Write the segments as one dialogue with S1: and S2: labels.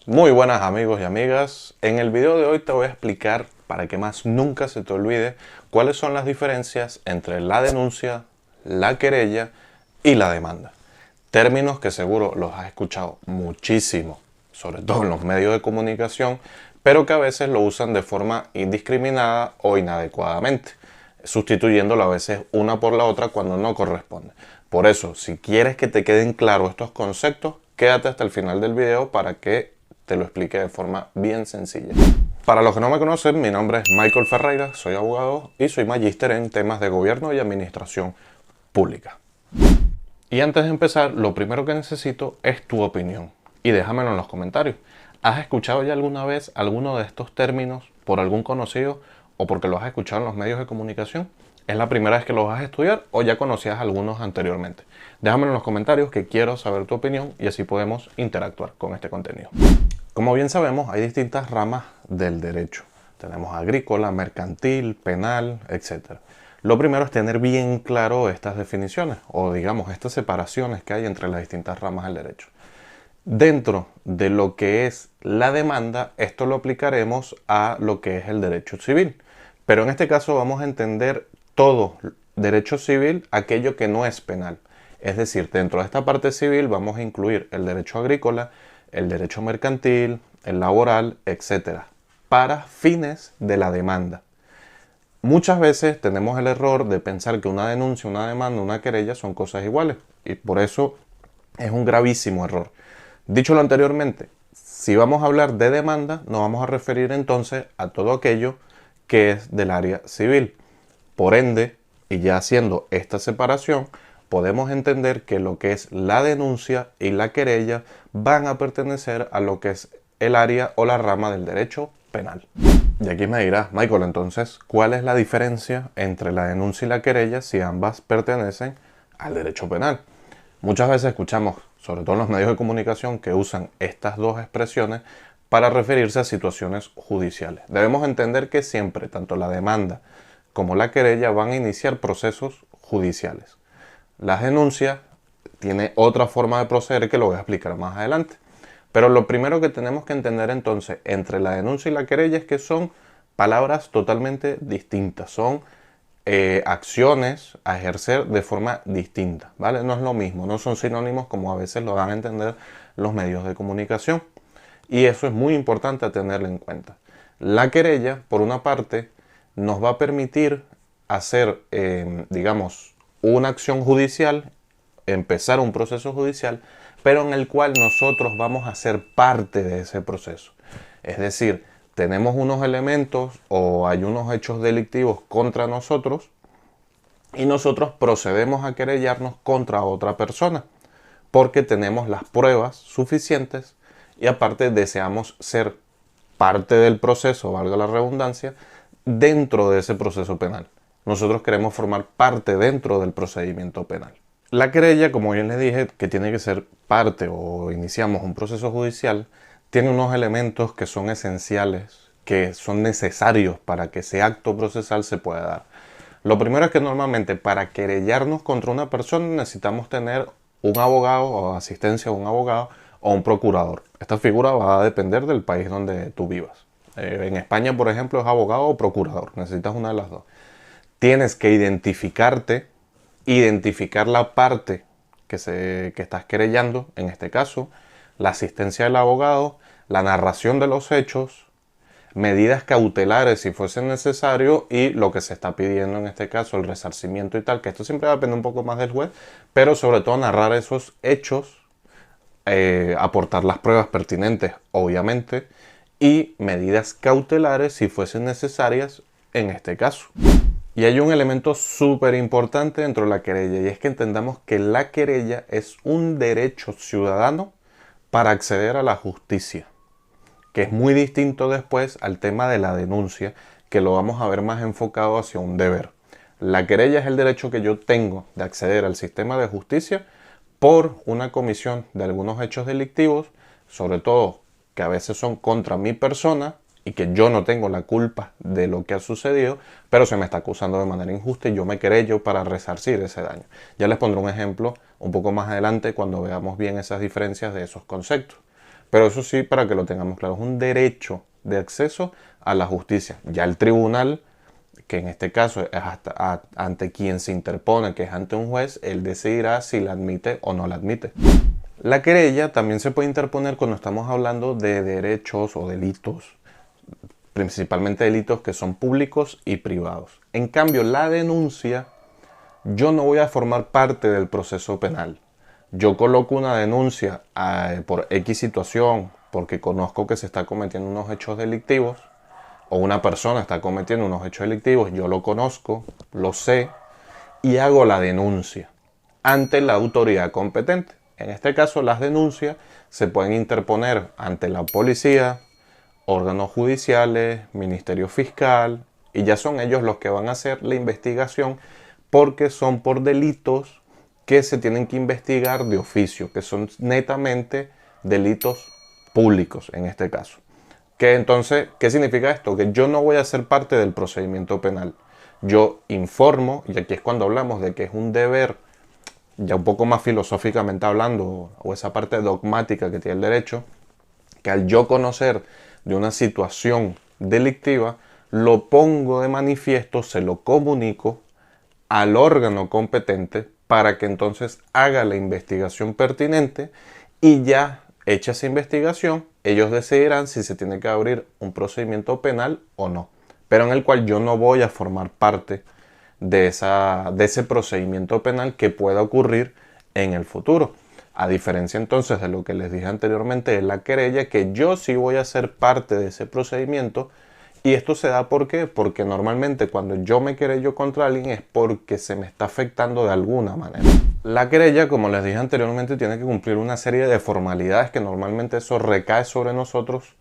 S1: Muy buenas amigos y amigas. En el video de hoy te voy a explicar, para que más nunca se te olvide, cuáles son las diferencias entre la denuncia, la querella y la demanda. Términos que seguro los has escuchado muchísimo, sobre todo en los medios de comunicación, pero que a veces lo usan de forma indiscriminada o inadecuadamente, sustituyéndolo a veces una por la otra cuando no corresponde. Por eso, si quieres que te queden claros estos conceptos, quédate hasta el final del video para que te lo explique de forma bien sencilla. Para los que no me conocen, mi nombre es Michael Ferreira, soy abogado y soy magíster en temas de gobierno y administración pública. Y antes de empezar, lo primero que necesito es tu opinión. Y déjamelo en los comentarios. ¿Has escuchado ya alguna vez alguno de estos términos por algún conocido o porque lo has escuchado en los medios de comunicación? ¿Es la primera vez que los vas a estudiar o ya conocías algunos anteriormente? Déjamelo en los comentarios, que quiero saber tu opinión y así podemos interactuar con este contenido. Como bien sabemos, hay distintas ramas del derecho. Tenemos agrícola, mercantil, penal, etc. Lo primero es tener bien claro estas definiciones o digamos estas separaciones que hay entre las distintas ramas del derecho. Dentro de lo que es la demanda, esto lo aplicaremos a lo que es el derecho civil. Pero en este caso vamos a entender todo derecho civil, aquello que no es penal. Es decir, dentro de esta parte civil vamos a incluir el derecho agrícola, el derecho mercantil, el laboral, etc. para fines de la demanda. Muchas veces tenemos el error de pensar que una denuncia, una demanda, una querella son cosas iguales y por eso es un gravísimo error. Dicho lo anteriormente, si vamos a hablar de demanda, nos vamos a referir entonces a todo aquello que es del área civil. Por ende, y ya haciendo esta separación, podemos entender que lo que es la denuncia y la querella van a pertenecer a lo que es el área o la rama del derecho penal. Y aquí me dirás, Michael, entonces, ¿cuál es la diferencia entre la denuncia y la querella si ambas pertenecen al derecho penal? Muchas veces escuchamos, sobre todo en los medios de comunicación, que usan estas dos expresiones para referirse a situaciones judiciales. Debemos entender que siempre, tanto la demanda como la querella van a iniciar procesos judiciales. Las denuncias tiene otra forma de proceder que lo voy a explicar más adelante. Pero lo primero que tenemos que entender entonces entre la denuncia y la querella es que son palabras totalmente distintas, son acciones a ejercer de forma distinta, ¿vale? No es lo mismo, no son sinónimos como a veces lo dan a entender los medios de comunicación. Y eso es muy importante a tenerlo en cuenta. La querella, por una parte, nos va a permitir hacer, digamos, una acción judicial, empezar un proceso judicial, pero en el cual nosotros vamos a ser parte de ese proceso. Es decir, tenemos unos elementos o hay unos hechos delictivos contra nosotros y nosotros procedemos a querellarnos contra otra persona porque tenemos las pruebas suficientes y aparte deseamos ser parte del proceso, valga la redundancia, dentro de ese proceso penal. Nosotros queremos formar parte dentro del procedimiento penal. La querella, como bien les dije, que tiene que ser parte o iniciamos un proceso judicial, tiene unos elementos que son esenciales, que son necesarios para que ese acto procesal se pueda dar. Lo primero es que normalmente para querellarnos contra una persona necesitamos tener un abogado o asistencia de un abogado o un procurador. Esta figura va a depender del país donde tú vivas. En España, por ejemplo, es abogado o procurador. Necesitas una de las dos. Tienes que identificar la parte que estás querellando, en este caso, la asistencia del abogado, la narración de los hechos, medidas cautelares si fuese necesario y lo que se está pidiendo en este caso, el resarcimiento y tal, que esto siempre depende un poco más del juez, pero sobre todo narrar esos hechos, aportar las pruebas pertinentes, obviamente, y medidas cautelares si fuesen necesarias en este caso. Y hay un elemento súper importante dentro de la querella y es que entendamos que la querella es un derecho ciudadano para acceder a la justicia, que es muy distinto después al tema de la denuncia, que lo vamos a ver más enfocado hacia un deber. La querella es el derecho que yo tengo de acceder al sistema de justicia por una comisión de algunos hechos delictivos, sobre todo que a veces son contra mi persona y que yo no tengo la culpa de lo que ha sucedido, pero se me está acusando de manera injusta y yo me querello para resarcir ese daño. Ya les pondré un ejemplo un poco más adelante cuando veamos bien esas diferencias de esos conceptos. Pero eso sí, para que lo tengamos claro, es un derecho de acceso a la justicia. Ya el tribunal, que en este caso es ante quien se interpone, que es ante un juez, él decidirá si la admite o no la admite. La querella también se puede interponer cuando estamos hablando de derechos o delitos, principalmente delitos que son públicos y privados. En cambio, la denuncia, yo no voy a formar parte del proceso penal. Yo coloco una denuncia por X situación, porque conozco que se está cometiendo unos hechos delictivos, o una persona está cometiendo unos hechos delictivos, yo lo conozco, lo sé, y hago la denuncia ante la autoridad competente. En este caso, las denuncias se pueden interponer ante la policía, órganos judiciales, ministerio fiscal, y ya son ellos los que van a hacer la investigación porque son por delitos que se tienen que investigar de oficio, que son netamente delitos públicos en este caso. Que entonces, ¿qué significa esto? Que yo no voy a ser parte del procedimiento penal. Yo informo, y aquí es cuando hablamos de que es un deber, ya un poco más filosóficamente hablando, o esa parte dogmática que tiene el derecho, que al yo conocer de una situación delictiva, lo pongo de manifiesto, se lo comunico al órgano competente para que entonces haga la investigación pertinente y ya hecha esa investigación, ellos decidirán si se tiene que abrir un procedimiento penal o no, pero en el cual yo no voy a formar parte de ese procedimiento penal que pueda ocurrir en el futuro. A diferencia entonces de lo que les dije anteriormente de la querella, que yo sí voy a ser parte de ese procedimiento. Y esto se da ¿por qué? Porque normalmente cuando yo me querello contra alguien es porque se me está afectando de alguna manera. La querella, como les dije anteriormente, tiene que cumplir una serie de formalidades que normalmente eso recae sobre nosotros,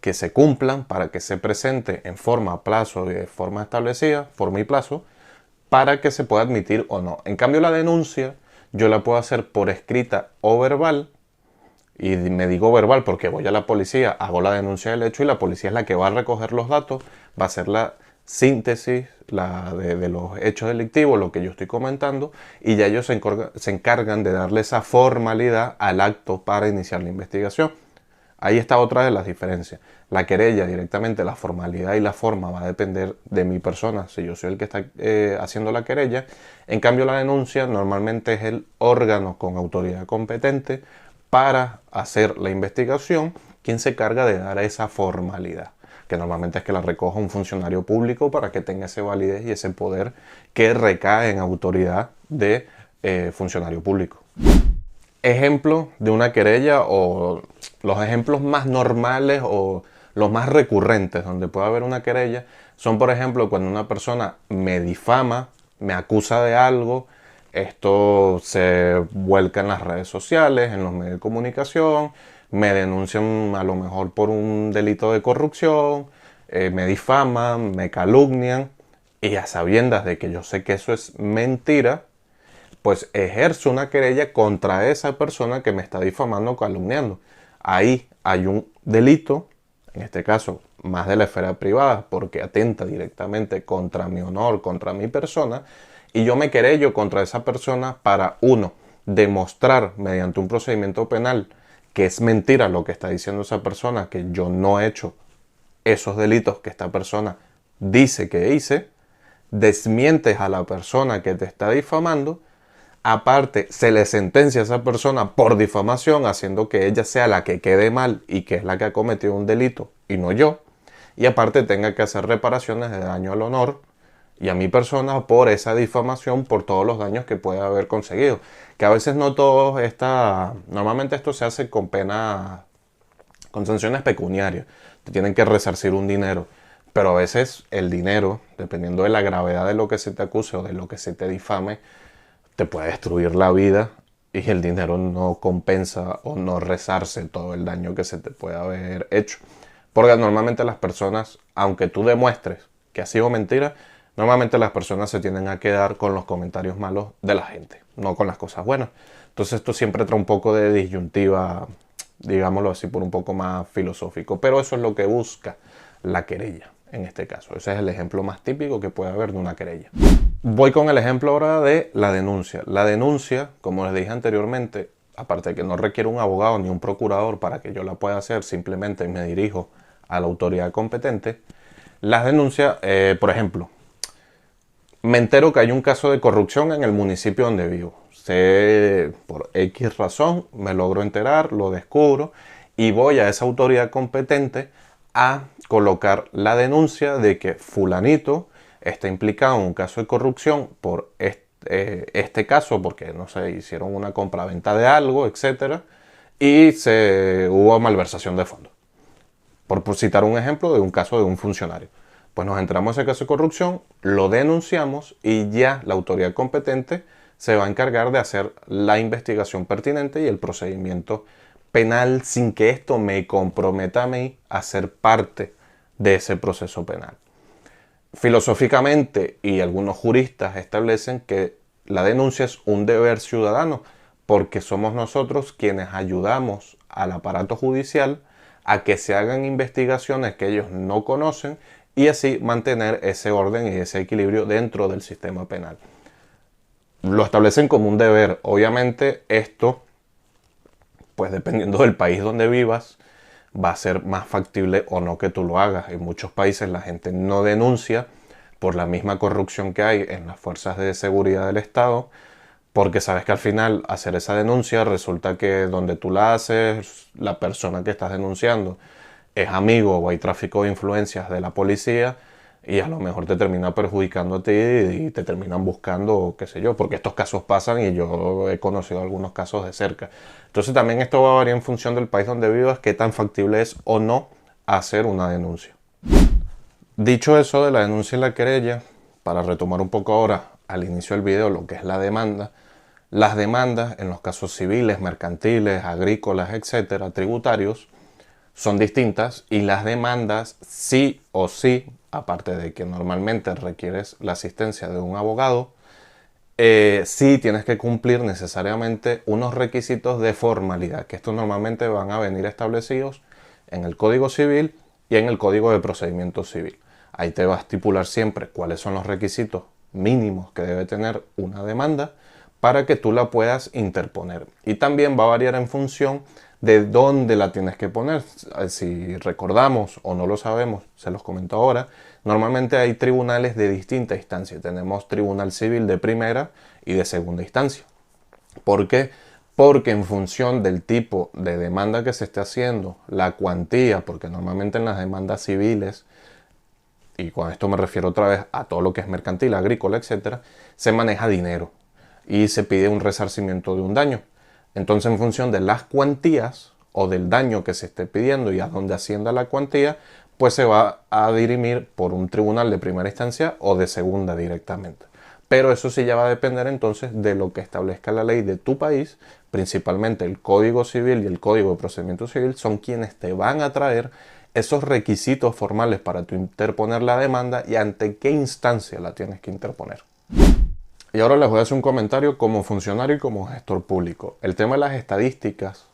S1: que se cumplan para que se presente en forma, plazo y de forma establecida, forma y plazo, para que se pueda admitir o no. En cambio, la denuncia yo la puedo hacer por escrita o verbal. Y me digo verbal porque voy a la policía, hago la denuncia del hecho y la policía es la que va a recoger los datos, va a hacer la síntesis de los hechos delictivos, lo que yo estoy comentando, y ya ellos se encargan de darle esa formalidad al acto para iniciar la investigación. Ahí está otra de las diferencias. La querella directamente, la formalidad y la forma va a depender de mi persona, si yo soy el que está haciendo la querella. En cambio, la denuncia normalmente es el órgano con autoridad competente para hacer la investigación, quien se encarga de dar esa formalidad, que normalmente es que la recoja un funcionario público para que tenga esa validez y ese poder que recae en autoridad de funcionario público. Ejemplo de una querella, o los ejemplos más normales o los más recurrentes donde puede haber una querella son, por ejemplo, cuando una persona me difama, me acusa de algo. Esto se vuelca en las redes sociales, en los medios de comunicación, me denuncian a lo mejor por un delito de corrupción, me difaman, me calumnian, y a sabiendas de que yo sé que eso es mentira, pues ejerzo una querella contra esa persona que me está difamando o calumniando. Ahí hay un delito, en este caso más de la esfera privada, porque atenta directamente contra mi honor, contra mi persona, y yo me querello contra esa persona para, uno, demostrar mediante un procedimiento penal que es mentira lo que está diciendo esa persona, que yo no he hecho esos delitos que esta persona dice que hice, desmientes a la persona que te está difamando, aparte se le sentencia a esa persona por difamación, haciendo que ella sea la que quede mal y que es la que ha cometido un delito y no yo, y aparte tenga que hacer reparaciones de daño al honor y a mi persona por esa difamación, por todos los daños que puede haber conseguido. Que a veces no todo está... Normalmente esto se hace con pena, con sanciones pecuniarias. Te tienen que resarcir un dinero. Pero a veces el dinero, dependiendo de la gravedad de lo que se te acuse o de lo que se te difame, te puede destruir la vida y el dinero no compensa o no resarce todo el daño que se te puede haber hecho. Porque normalmente las personas, aunque tú demuestres que ha sido mentira, normalmente las personas se tienden a quedar con los comentarios malos de la gente, no con las cosas buenas. Entonces esto siempre trae un poco de disyuntiva, digámoslo así, por un poco más filosófico. Pero eso es lo que busca la querella, en este caso. Ese es el ejemplo más típico que puede haber de una querella. Voy con el ejemplo ahora de la denuncia. La denuncia, como les dije anteriormente, aparte de que no requiere un abogado ni un procurador para que yo la pueda hacer, simplemente me dirijo a la autoridad competente. Las denuncias, por ejemplo, me entero que hay un caso de corrupción en el municipio donde vivo. Sé, por X razón, me logro enterar, lo descubro y voy a esa autoridad competente a colocar la denuncia de que fulanito está implicado en un caso de corrupción por este caso, porque no sé, hicieron una compraventa de algo, etcétera, y hubo malversación de fondos. Por citar un ejemplo de un caso de un funcionario. Pues nos entramos en ese caso de corrupción, lo denunciamos y ya la autoridad competente se va a encargar de hacer la investigación pertinente y el procedimiento penal sin que esto me comprometa a mí a ser parte de ese proceso penal. Filosóficamente, y algunos juristas establecen que la denuncia es un deber ciudadano porque somos nosotros quienes ayudamos al aparato judicial a que se hagan investigaciones que ellos no conocen y así mantener ese orden y ese equilibrio dentro del sistema penal. Lo establecen como un deber. Obviamente esto, pues dependiendo del país donde vivas, va a ser más factible o no que tú lo hagas. En muchos países la gente no denuncia por la misma corrupción que hay en las fuerzas de seguridad del Estado, porque sabes que al final hacer esa denuncia resulta que donde tú la haces, la persona que estás denunciando es amigo o hay tráfico de influencias de la policía y a lo mejor te termina perjudicando a ti y te terminan buscando, qué sé yo, porque estos casos pasan y yo he conocido algunos casos de cerca. Entonces también esto va a variar en función del país donde vivas, qué tan factible es o no hacer una denuncia. Dicho eso de la denuncia y la querella, para retomar un poco ahora al inicio del video lo que es la demanda, las demandas en los casos civiles, mercantiles, agrícolas, etcétera, tributarios, son distintas y las demandas sí o sí, aparte de que normalmente requieres la asistencia de un abogado, sí tienes que cumplir necesariamente unos requisitos de formalidad, que estos normalmente van a venir establecidos en el Código Civil y en el Código de Procedimiento Civil. Ahí te va a estipular siempre cuáles son los requisitos mínimos que debe tener una demanda para que tú la puedas interponer. Y también va a variar en función de dónde la tienes que poner. Si recordamos o no lo sabemos, se los comento ahora, normalmente hay tribunales de distinta instancia. Tenemos tribunal civil de primera y de segunda instancia. ¿Por qué? Porque en función del tipo de demanda que se esté haciendo, la cuantía, porque normalmente en las demandas civiles, y con esto me refiero otra vez a todo lo que es mercantil, agrícola, etcétera, se maneja dinero y se pide un resarcimiento de un daño. Entonces, en función de las cuantías o del daño que se esté pidiendo y a dónde ascienda la cuantía, pues se va a dirimir por un tribunal de primera instancia o de segunda directamente. Pero eso sí ya va a depender entonces de lo que establezca la ley de tu país, principalmente el Código Civil y el Código de Procedimiento Civil son quienes te van a traer esos requisitos formales para tu interponer la demanda y ante qué instancia la tienes que interponer. Y ahora les voy a hacer un comentario como funcionario y como gestor público. El tema de las estadísticas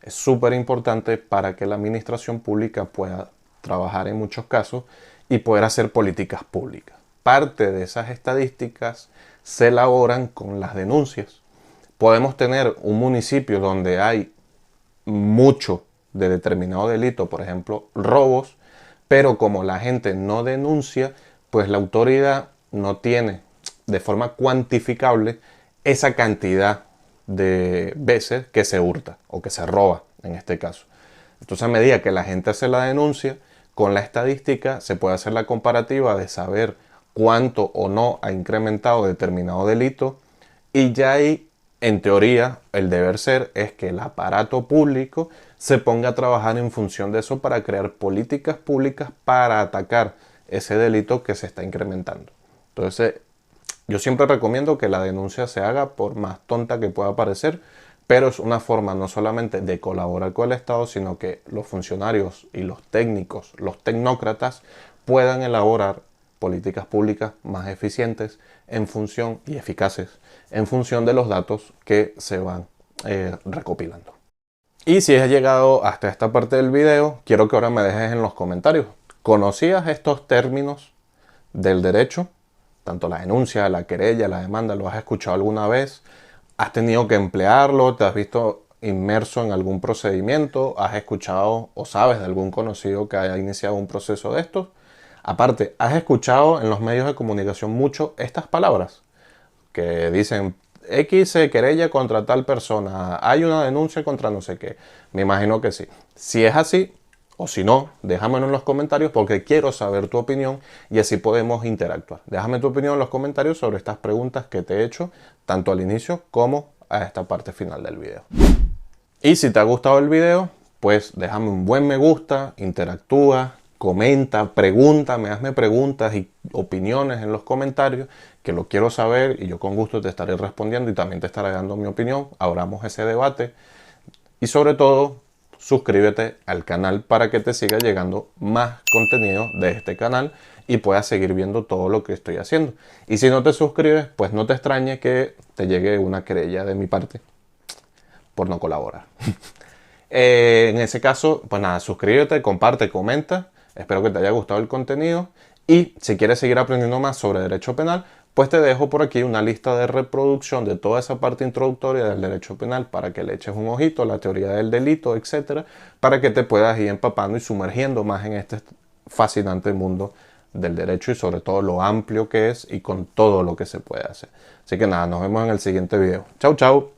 S1: es súper importante para que la administración pública pueda trabajar en muchos casos y poder hacer políticas públicas. Parte de esas estadísticas se elaboran con las denuncias. Podemos tener un municipio donde hay mucho de determinado delito, por ejemplo, robos, pero como la gente no denuncia, pues la autoridad no tiene de forma cuantificable esa cantidad de veces que se hurta o que se roba en este caso. Entonces, a medida que la gente hace la denuncia, con la estadística se puede hacer la comparativa de saber cuánto o no ha incrementado determinado delito y ya ahí, en teoría, el deber ser es que el aparato público se ponga a trabajar en función de eso para crear políticas públicas para atacar ese delito que se está incrementando. Entonces, yo siempre recomiendo que la denuncia se haga por más tonta que pueda parecer, pero es una forma no solamente de colaborar con el Estado, sino que los funcionarios y los técnicos, los tecnócratas, puedan elaborar políticas públicas más eficientes en función y eficaces en función de los datos que se van recopilando. Y si has llegado hasta esta parte del video, quiero que ahora me dejes en los comentarios. ¿Conocías estos términos del derecho? Tanto la denuncia, la querella, la demanda, ¿lo has escuchado alguna vez? ¿Has tenido que emplearlo? ¿Te has visto inmerso en algún procedimiento, has escuchado o sabes de algún conocido que haya iniciado un proceso de estos. Aparte, has escuchado en los medios de comunicación mucho estas palabras que dicen X se querella contra tal persona, hay una denuncia contra no sé qué. Me imagino que sí. Si es así, o si no, déjamelo en los comentarios porque quiero saber tu opinión y así podemos interactuar. Déjame tu opinión en los comentarios sobre estas preguntas que te he hecho, tanto al inicio como a esta parte final del video. Y si te ha gustado el video, pues déjame un buen me gusta, interactúa, comenta, pregúntame, hazme preguntas y opiniones en los comentarios, que lo quiero saber y yo con gusto te estaré respondiendo y también te estaré dando mi opinión. Abramos ese debate y sobre todo, suscríbete al canal para que te siga llegando más contenido de este canal y puedas seguir viendo todo lo que estoy haciendo. Y si no te suscribes, pues no te extrañe que te llegue una querella de mi parte por no colaborar. En ese caso, pues nada, suscríbete, comparte, comenta. Espero que te haya gustado el contenido. Y si quieres seguir aprendiendo más sobre derecho penal, pues te dejo por aquí una lista de reproducción de toda esa parte introductoria del derecho penal para que le eches un ojito, la teoría del delito, etcétera, para que te puedas ir empapando y sumergiendo más en este fascinante mundo del derecho y sobre todo lo amplio que es y con todo lo que se puede hacer. Así que nada, nos vemos en el siguiente video. Chau, chau.